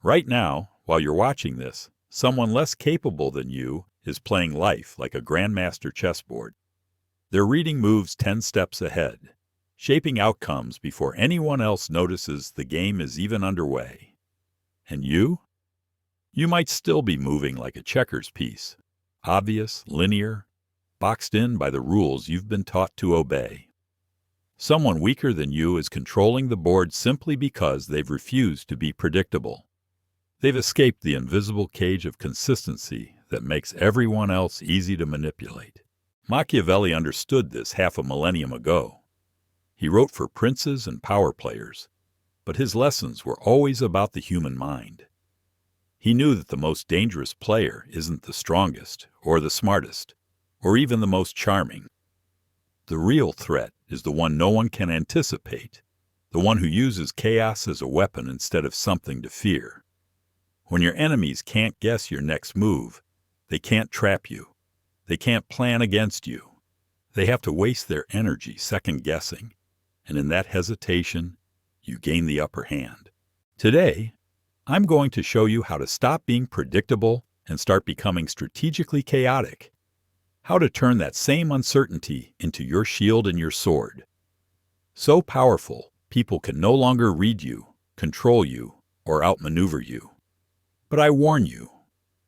Right now, while you're watching this, someone less capable than you is playing life like a grandmaster chessboard. They're reading moves 10 steps ahead, shaping outcomes before anyone else notices the game is even underway. And you? You might still be moving like a checkers piece, obvious, linear, boxed in by the rules you've been taught to obey. Someone weaker than you is controlling the board simply because they've refused to be predictable. They've escaped the invisible cage of consistency that makes everyone else easy to manipulate. Machiavelli understood this half a millennium ago. He wrote for princes and power players, but his lessons were always about the human mind. He knew that the most dangerous player isn't the strongest, or the smartest, or even the most charming. The real threat is the one no one can anticipate, the one who uses chaos as a weapon instead of something to fear. When your enemies can't guess your next move, they can't trap you. They can't plan against you. They have to waste their energy second-guessing, and in that hesitation, you gain the upper hand. Today, I'm going to show you how to stop being predictable and start becoming strategically chaotic. How to turn that same uncertainty into your shield and your sword. So powerful, people can no longer read you, control you, or outmaneuver you. But I warn you,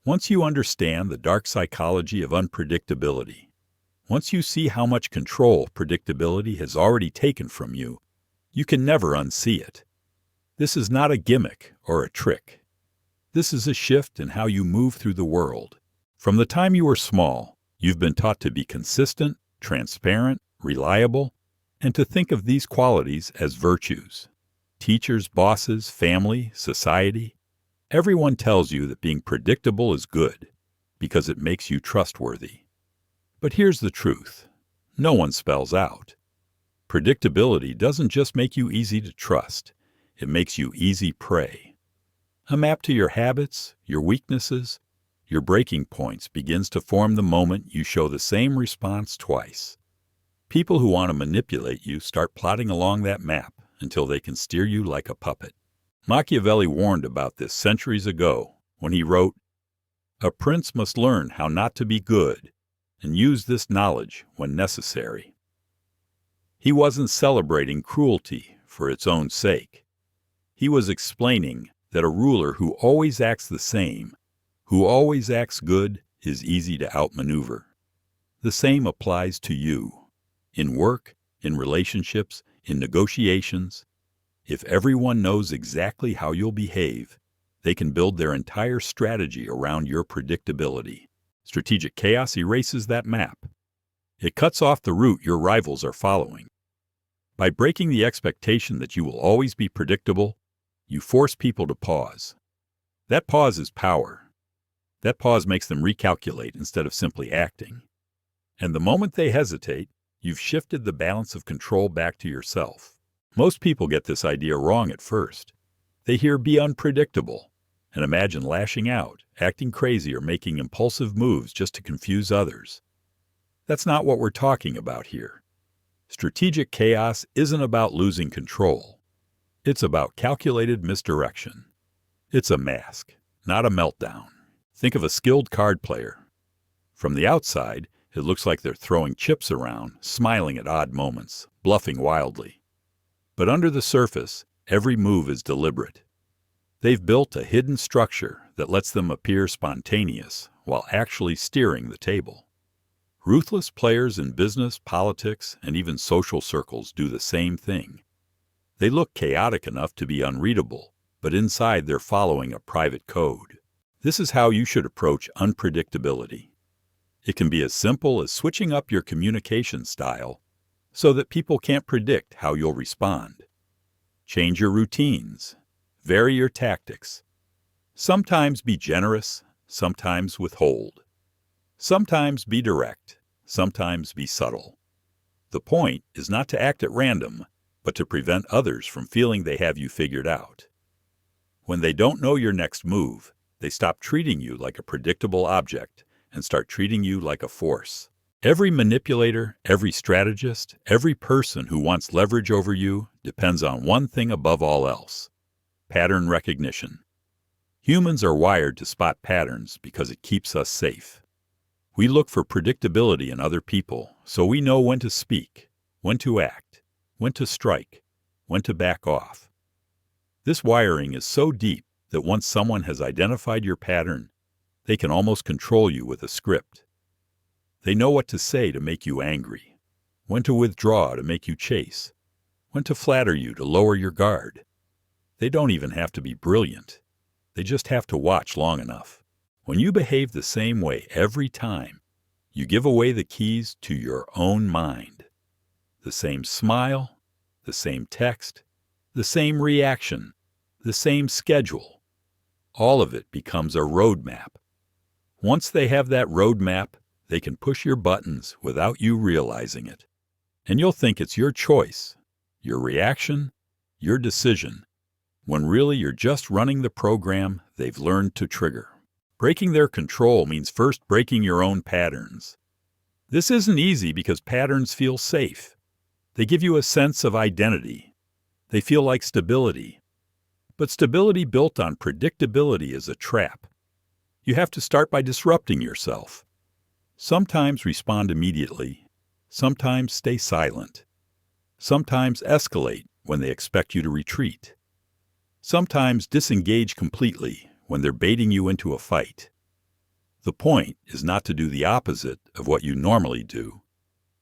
once you understand the dark psychology of unpredictability, once you see how much control predictability has already taken from you, you can never unsee it. This is not a gimmick or a trick. This is a shift in how you move through the world. From the time you were small, you've been taught to be consistent, transparent, reliable, and to think of these qualities as virtues. Teachers, bosses, family, society, everyone tells you that being predictable is good because it makes you trustworthy. But here's the truth. No one spells out. Predictability doesn't just make you easy to trust. It makes you easy prey. A map to your habits, your weaknesses, your breaking points begins to form the moment you show the same response twice. People who want to manipulate you start plotting along that map until they can steer you like a puppet. Machiavelli warned about this centuries ago when he wrote, "A prince must learn how not to be good and use this knowledge when necessary." He wasn't celebrating cruelty for its own sake. He was explaining that a ruler who always acts the same, who always acts good, is easy to outmaneuver. The same applies to you. In work, in relationships, in negotiations. If everyone knows exactly how you'll behave, they can build their entire strategy around your predictability. Strategic chaos erases that map. It cuts off the route your rivals are following. By breaking the expectation that you will always be predictable, you force people to pause. That pause is power. That pause makes them recalculate instead of simply acting. And the moment they hesitate, you've shifted the balance of control back to yourself. Most people get this idea wrong at first. They hear "be unpredictable" and imagine lashing out, acting crazy, or making impulsive moves just to confuse others. That's not what we're talking about here. Strategic chaos isn't about losing control. It's about calculated misdirection. It's a mask, not a meltdown. Think of a skilled card player. From the outside, it looks like they're throwing chips around, smiling at odd moments, bluffing wildly. But under the surface, every move is deliberate. They've built a hidden structure that lets them appear spontaneous while actually steering the table. Ruthless players in business, politics, and even social circles do the same thing. They look chaotic enough to be unreadable, but inside they're following a private code. This is how you should approach unpredictability. It can be as simple as switching up your communication style so that people can't predict how you'll respond. Change your routines. Vary your tactics. Sometimes be generous, sometimes withhold. Sometimes be direct, sometimes be subtle. The point is not to act at random, but to prevent others from feeling they have you figured out. When they don't know your next move, they stop treating you like a predictable object and start treating you like a force. Every manipulator, every strategist, every person who wants leverage over you depends on one thing above all else: pattern recognition. Humans are wired to spot patterns because it keeps us safe. We look for predictability in other people, so we know when to speak, when to act, when to strike, when to back off. This wiring is so deep that once someone has identified your pattern, they can almost control you with a script. They know what to say to make you angry, when to withdraw to make you chase, when to flatter you to lower your guard. They don't even have to be brilliant. They just have to watch long enough. When you behave the same way every time, you give away the keys to your own mind. The same smile, the same text, the same reaction, the same schedule. All of it becomes a roadmap. Once they have that roadmap, they can push your buttons without you realizing it. And you'll think it's your choice, your reaction, your decision, when really you're just running the program they've learned to trigger. Breaking their control means first breaking your own patterns. This isn't easy because patterns feel safe. They give you a sense of identity. They feel like stability. But stability built on predictability is a trap. You have to start by disrupting yourself. Sometimes respond immediately. Sometimes stay silent. Sometimes escalate when they expect you to retreat. Sometimes disengage completely when they're baiting you into a fight. The point is not to do the opposite of what you normally do,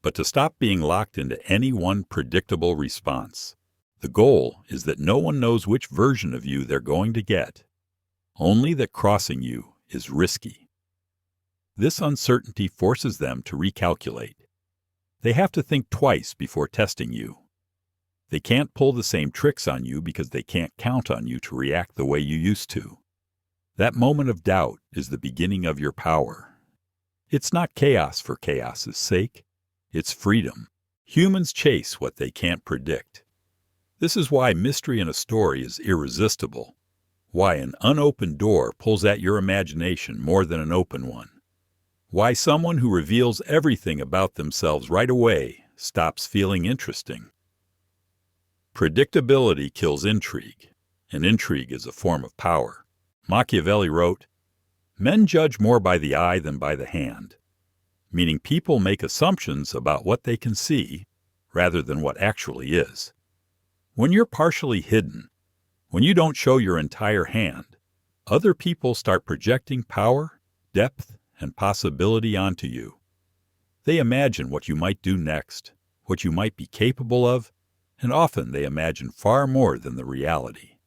but to stop being locked into any one predictable response. The goal is that no one knows which version of you they're going to get, only that crossing you is risky. This uncertainty forces them to recalculate. They have to think twice before testing you. They can't pull the same tricks on you because they can't count on you to react the way you used to. That moment of doubt is the beginning of your power. It's not chaos for chaos's sake. It's freedom. Humans chase what they can't predict. This is why mystery in a story is irresistible. Why an unopened door pulls at your imagination more than an open one. Why someone who reveals everything about themselves right away stops feeling interesting. Predictability kills intrigue, and intrigue is a form of power. Machiavelli wrote, "Men judge more by the eye than by the hand," meaning people make assumptions about what they can see rather than what actually is. When you're partially hidden, when you don't show your entire hand, other people start projecting power, depth, and possibility onto you. They imagine what you might do next, what you might be capable of, and often they imagine far more than the reality.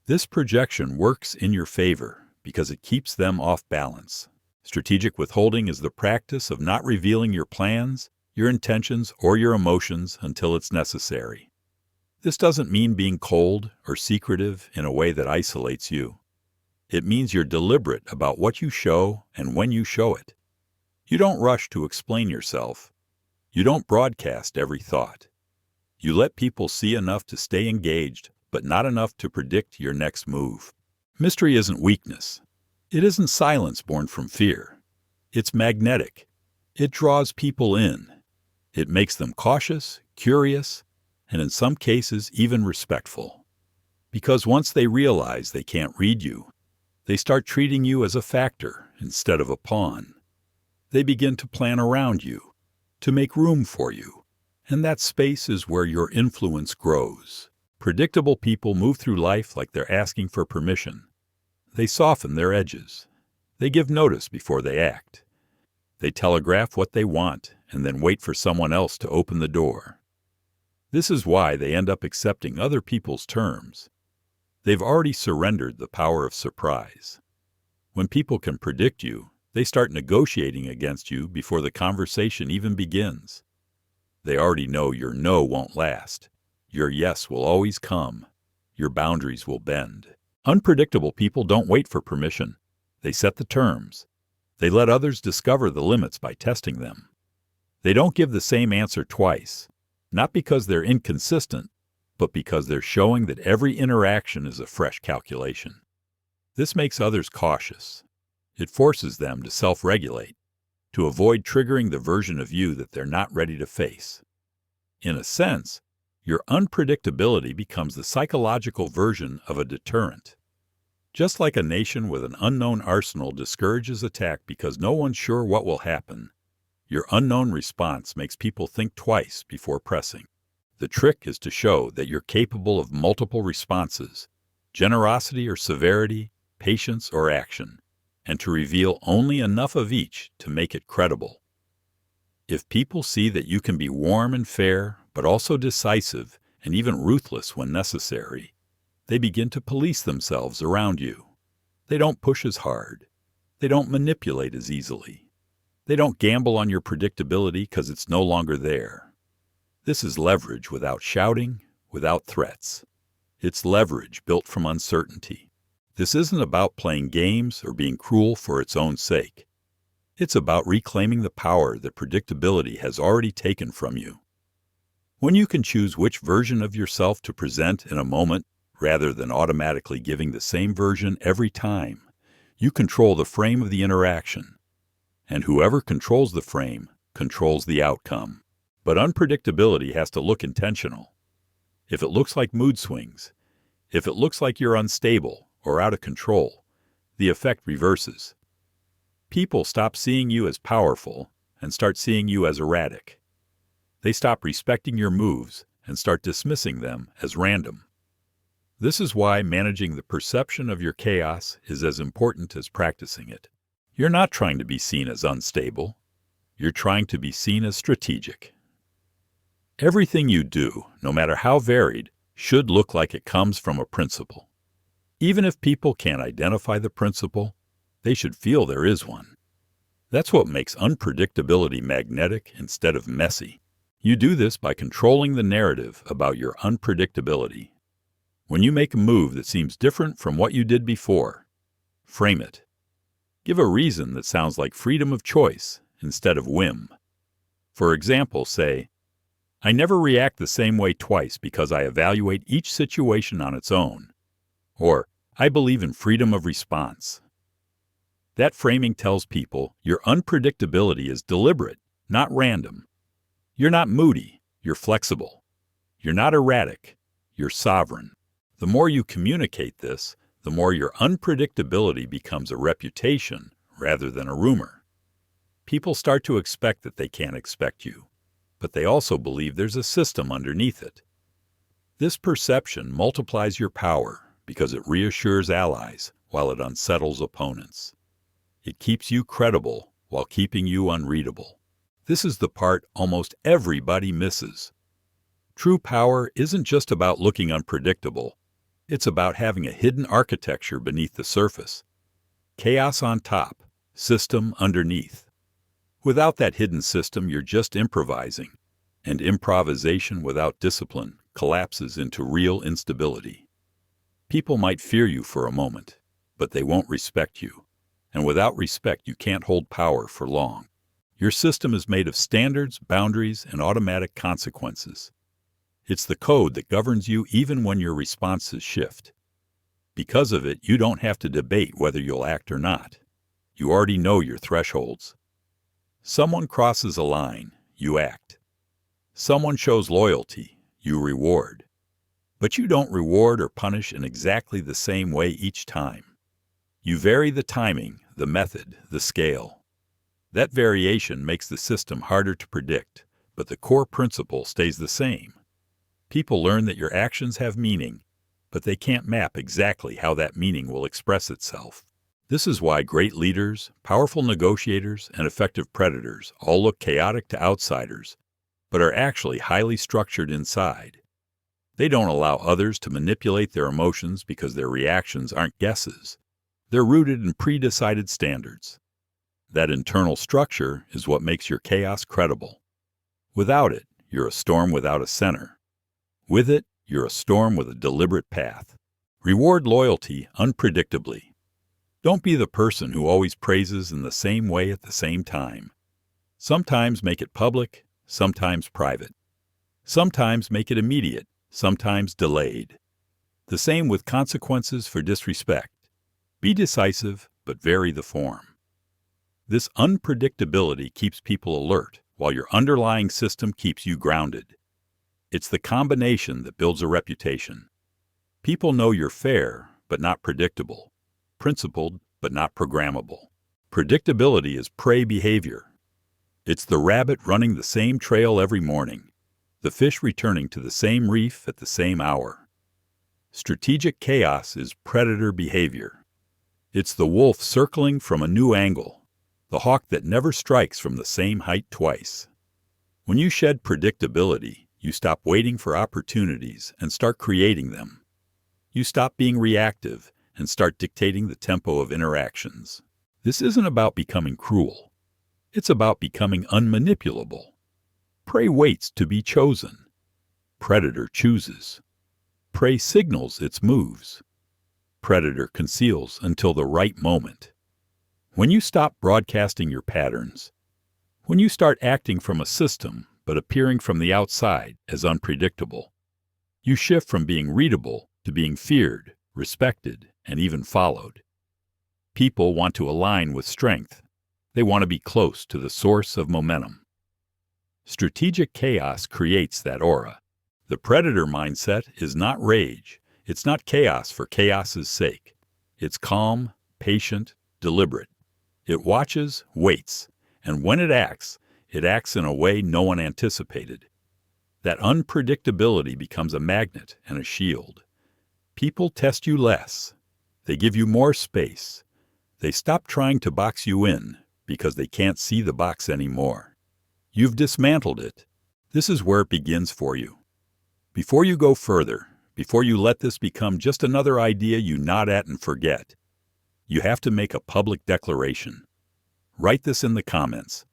This projection works in your favor because it keeps them off balance. Strategic withholding is the practice of not revealing your plans, your intentions, or your emotions until it's necessary. This doesn't mean being cold or secretive in a way that isolates you. It means you're deliberate about what you show and when you show it. You don't rush to explain yourself. You don't broadcast every thought. You let people see enough to stay engaged, but not enough to predict your next move. Mystery isn't weakness. It isn't silence born from fear. It's magnetic. It draws people in. It makes them cautious, curious, and in some cases even respectful. Because once they realize they can't read you, they start treating you as a factor instead of a pawn. They begin to plan around you, to make room for you. And that space is where your influence grows. Predictable people move through life like they're asking for permission. They soften their edges. They give notice before they act. They telegraph what they want and then wait for someone else to open the door. This is why they end up accepting other people's terms. They've already surrendered the power of surprise. When people can predict you, they start negotiating against you before the conversation even begins. They already know your no won't last. Your yes will always come. Your boundaries will bend. Unpredictable people don't wait for permission. They set the terms. They let others discover the limits by testing them. They don't give the same answer twice, not because they're inconsistent, but because they're showing that every interaction is a fresh calculation. This makes others cautious. It forces them to self-regulate, to avoid triggering the version of you that they're not ready to face. In a sense, your unpredictability becomes the psychological version of a deterrent. Just like a nation with an unknown arsenal discourages attack because no one's sure what will happen, your unknown response makes people think twice before pressing. The trick is to show that you're capable of multiple responses, generosity or severity, patience or action, and to reveal only enough of each to make it credible. If people see that you can be warm and fair, but also decisive and even ruthless when necessary, they begin to police themselves around you. They don't push as hard. They don't manipulate as easily. They don't gamble on your predictability because it's no longer there. This is leverage without shouting, without threats. It's leverage built from uncertainty. This isn't about playing games or being cruel for its own sake. It's about reclaiming the power that predictability has already taken from you. When you can choose which version of yourself to present in a moment, rather than automatically giving the same version every time, you control the frame of the interaction. And whoever controls the frame controls the outcome. But unpredictability has to look intentional. If it looks like mood swings, if it looks like you're unstable or out of control, the effect reverses. People stop seeing you as powerful and start seeing you as erratic. They stop respecting your moves and start dismissing them as random. This is why managing the perception of your chaos is as important as practicing it. You're not trying to be seen as unstable. You're trying to be seen as strategic. Everything you do, no matter how varied, should look like it comes from a principle. Even if people can't identify the principle, they should feel there is one. That's what makes unpredictability magnetic instead of messy. You do this by controlling the narrative about your unpredictability. When you make a move that seems different from what you did before, frame it. Give a reason that sounds like freedom of choice instead of whim. For example, say, I never react the same way twice because I evaluate each situation on its own. Or, I believe in freedom of response. That framing tells people your unpredictability is deliberate, not random. You're not moody, you're flexible. You're not erratic, you're sovereign. The more you communicate this, the more your unpredictability becomes a reputation rather than a rumor. People start to expect that they can't expect you, but they also believe there's a system underneath it. This perception multiplies your power because it reassures allies while it unsettles opponents. It keeps you credible while keeping you unreadable. This is the part almost everybody misses. True power isn't just about looking unpredictable. It's about having a hidden architecture beneath the surface. Chaos on top, system underneath. Without that hidden system, you're just improvising, and improvisation without discipline collapses into real instability. People might fear you for a moment, but they won't respect you. And without respect, you can't hold power for long. Your system is made of standards, boundaries, and automatic consequences. It's the code that governs you even when your responses shift. Because of it, you don't have to debate whether you'll act or not. You already know your thresholds. Someone crosses a line, you act. Someone shows loyalty, you reward. But you don't reward or punish in exactly the same way each time. You vary the timing, the method, the scale. That variation makes the system harder to predict, but the core principle stays the same. People learn that your actions have meaning, but they can't map exactly how that meaning will express itself. This is why great leaders, powerful negotiators, and effective predators all look chaotic to outsiders, but are actually highly structured inside. They don't allow others to manipulate their emotions because their reactions aren't guesses. They're rooted in pre-decided standards. That internal structure is what makes your chaos credible. Without it, you're a storm without a center. With it, you're a storm with a deliberate path. Reward loyalty unpredictably. Don't be the person who always praises in the same way at the same time. Sometimes make it public, sometimes private. Sometimes make it immediate, sometimes delayed. The same with consequences for disrespect. Be decisive, but vary the form. This unpredictability keeps people alert, while your underlying system keeps you grounded. It's the combination that builds a reputation. People know you're fair, but not predictable. principled but not programmable. Predictability is prey behavior. It's the rabbit running the same trail every morning, the fish returning to the same reef at the same hour. Strategic chaos is predator behavior. It's the wolf circling from a new angle, the hawk that never strikes from the same height twice. When you shed predictability, you stop waiting for opportunities and start creating them. You stop being reactive and start dictating the tempo of interactions. This isn't about becoming cruel. It's about becoming unmanipulable. Prey waits to be chosen. Predator chooses. Prey signals its moves. Predator conceals until the right moment. When you stop broadcasting your patterns, when you start acting from a system but appearing from the outside as unpredictable, you shift from being readable to being feared, respected, and even followed. People want to align with strength. They want to be close to the source of momentum. Strategic chaos creates that aura. The predator mindset is not rage. It's not chaos for chaos's sake. It's calm, patient, deliberate. It watches, waits, and when it acts in a way no one anticipated. That unpredictability becomes a magnet and a shield. People test you less. They give you more space. They stop trying to box you in because they can't see the box anymore. You've dismantled it. This is where it begins for you. Before you go further, before you let this become just another idea you nod at and forget, you have to make a public declaration. Write this in the comments.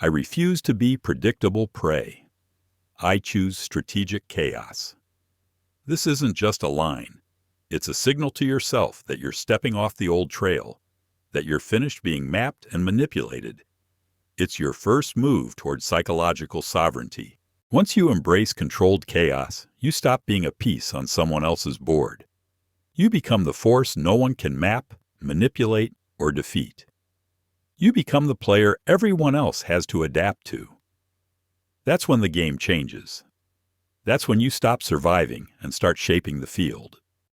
I refuse to be predictable prey. I choose strategic chaos. This isn't just a line. It's a signal to yourself that you're stepping off the old trail, that you're finished being mapped and manipulated. It's your first move toward psychological sovereignty. Once you embrace controlled chaos, you stop being a piece on someone else's board. You become the force no one can map, manipulate, or defeat. You become the player everyone else has to adapt to. That's when the game changes. That's when you stop surviving and start shaping the field.